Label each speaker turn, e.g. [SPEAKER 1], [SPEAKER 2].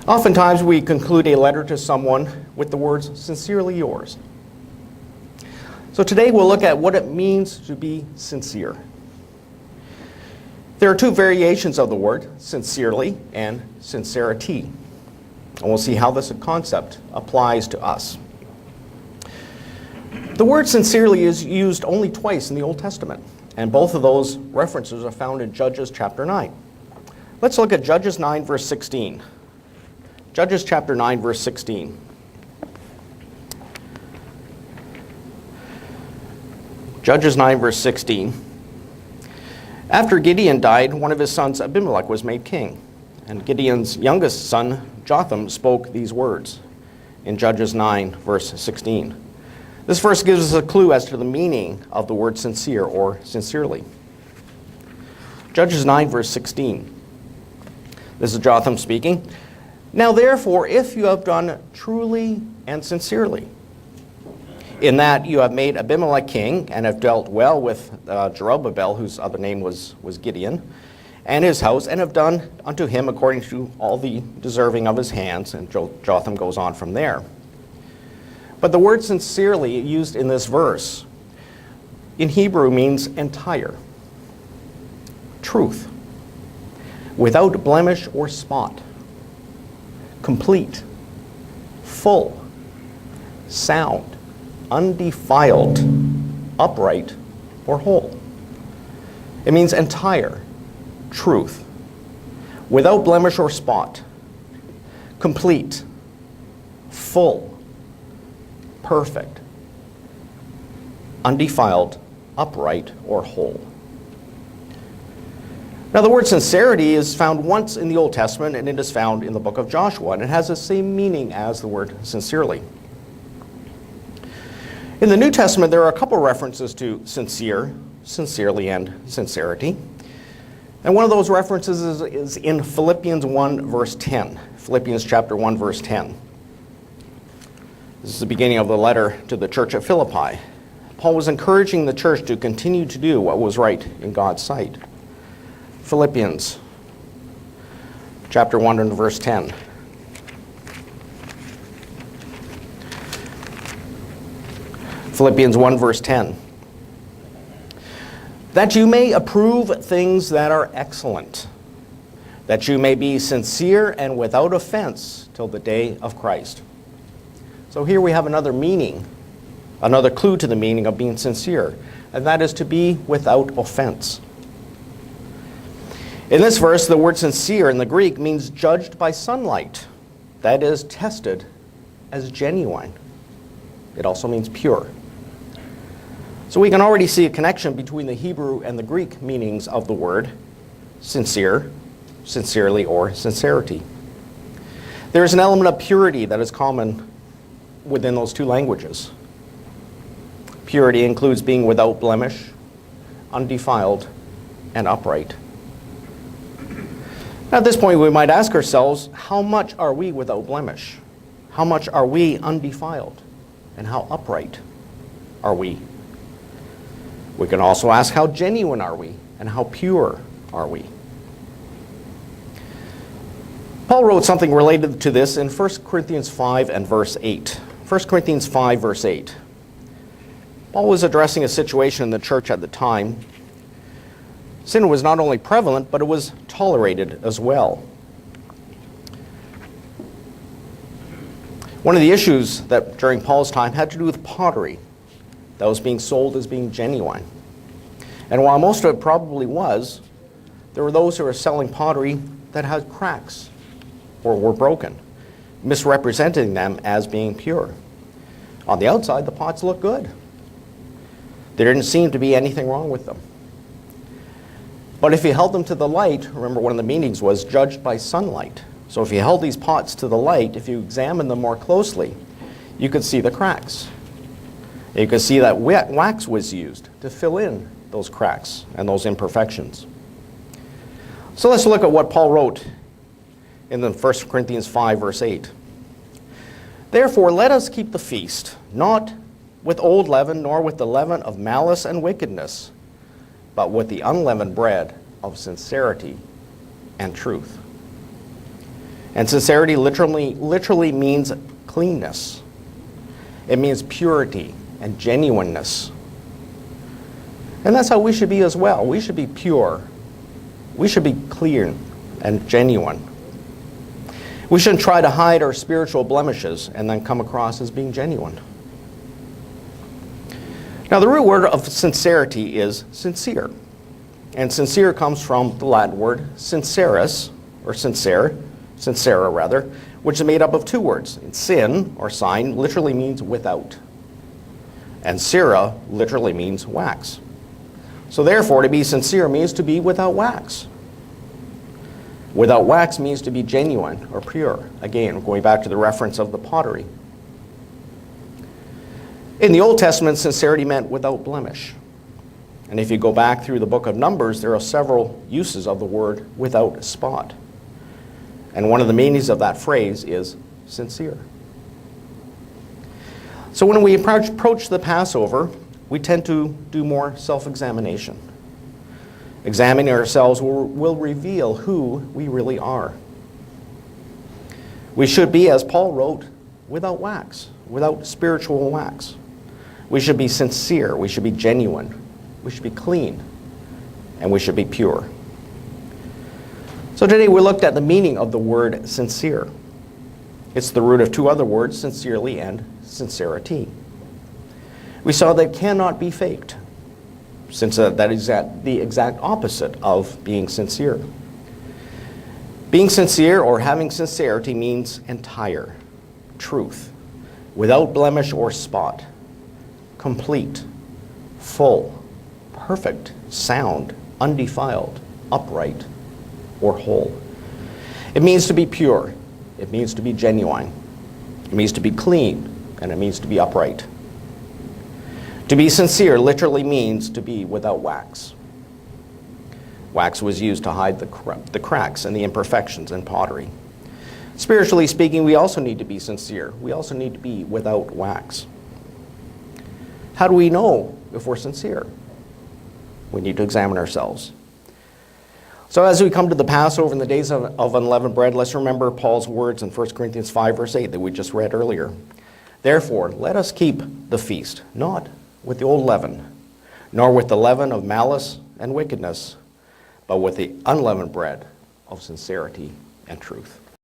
[SPEAKER 1] Oftentimes we conclude a letter to someone with the words, "Sincerely yours." So today we'll look at what it means to be sincere. There are two variations of the word, sincerely and sincerity. And we'll see how this concept applies to us. The word sincerely is used only twice in the Old Testament, and both of those references are found in Judges chapter 9. Let's look at Judges 9, verse 16. Judges chapter 9, verse 16. Judges 9, verse 16. After Gideon died, one of his sons, Abimelech, was made king. And Gideon's youngest son, Jotham, spoke these words in Judges 9, verse 16. This verse gives us a clue as to the meaning of the word sincere or sincerely. Judges 9, verse 16. This is Jotham speaking. Now therefore, if you have done truly and sincerely, in that you have made Abimelech king, and have dealt well with Jerubbaal, whose other name was Gideon, and his house, and have done unto him according to all the deserving of his hands, and Jotham goes on from there. But the word sincerely used in this verse in Hebrew means entire, truth, without blemish or spot, complete, full, sound, undefiled, upright, or whole. It means entire, truth, without blemish or spot, complete, full, perfect, undefiled, upright, or whole. Now the word sincerity is found once in the Old Testament, and it is found in the book of Joshua, and it has the same meaning as the word sincerely. In the New Testament, there are a couple references to sincere, sincerely, and sincerity. And one of those references is in Philippians 1, verse 10. Philippians chapter 1, verse 10. This is the beginning of the letter to the church at Philippi. Paul was encouraging the church to continue to do what was right in God's sight. Philippians chapter 1 and verse 10. Philippians 1 verse 10. That you may approve things that are excellent, that you may be sincere and without offense till the day of Christ. So here we have another meaning, another clue to the meaning of being sincere, and that is to be without offense. In this verse, the word sincere in the Greek means judged by sunlight, that is, tested as genuine. It also means pure. So we can already see a connection between the Hebrew and the Greek meanings of the word sincere, sincerely, or sincerity. There is an element of purity that is common within those two languages. Purity includes being without blemish, undefiled, and upright. At this point, we might ask ourselves, how much are we without blemish? How much are we undefiled? And how upright are we? We can also ask, how genuine are we? And how pure are we? Paul wrote something related to this in 1 Corinthians 5 and verse 8. 1 Corinthians 5, verse 8. Paul was addressing a situation in the church at the time. Sin was not only prevalent, but it was tolerated as well. One of the issues that during Paul's time had to do with pottery that was being sold as being genuine. And while most of it probably was, there were those who were selling pottery that had cracks or were broken, misrepresenting them as being pure. On the outside, the pots looked good. There didn't seem to be anything wrong with them. But if you held them to the light, remember one of the meanings was judged by sunlight. So if you held these pots to the light, if you examined them more closely, you could see the cracks. You could see that wax was used to fill in those cracks and those imperfections. So let's look at what Paul wrote in the 1 Corinthians 5, verse 8. Therefore, let us keep the feast, not with old leaven, nor with the leaven of malice and wickedness, but with the unleavened bread of sincerity and truth. And sincerity literally means cleanness. It means purity and genuineness. And that's how we should be as well. We should be pure. We should be clear and genuine. We shouldn't try to hide our spiritual blemishes and then come across as being genuine. Now, the root word of sincerity is sincere. And sincere comes from the Latin word sincerus, or sincere, sincera rather, which is made up of two words. Sin, or sign, literally means without. And cera literally means wax. So therefore, to be sincere means to be without wax. Without wax means to be genuine or pure. Again, going back to the reference of the pottery. In the Old Testament, sincerity meant without blemish. And if you go back through the book of Numbers, there are several uses of the word without spot. And one of the meanings of that phrase is sincere. So when we approach the Passover, we tend to do more self-examination. Examining ourselves will reveal who we really are. We should be, as Paul wrote, without wax, without spiritual wax. We should be sincere, we should be genuine, we should be clean, and we should be pure. So today we looked at the meaning of the word sincere. It's the root of two other words, sincerely and sincerity. We saw that it cannot be faked, since that is the exact opposite of being sincere. Being sincere or having sincerity means entire, truth, without blemish or spot, complete, full, perfect, sound, undefiled, upright, or whole. It means to be pure. It means to be genuine. It means to be clean, and it means to be upright. To be sincere literally means to be without wax. Wax was used to hide the cracks and the imperfections in pottery. Spiritually speaking, we also need to be sincere. We also need to be without wax. How do we know if we're sincere? We need to examine ourselves. So as we come to the Passover and the days of unleavened bread, let's remember Paul's words in 1 Corinthians 5, verse 8 that we just read earlier. Therefore, let us keep the feast, not with the old leaven, nor with the leaven of malice and wickedness, but with the unleavened bread of sincerity and truth.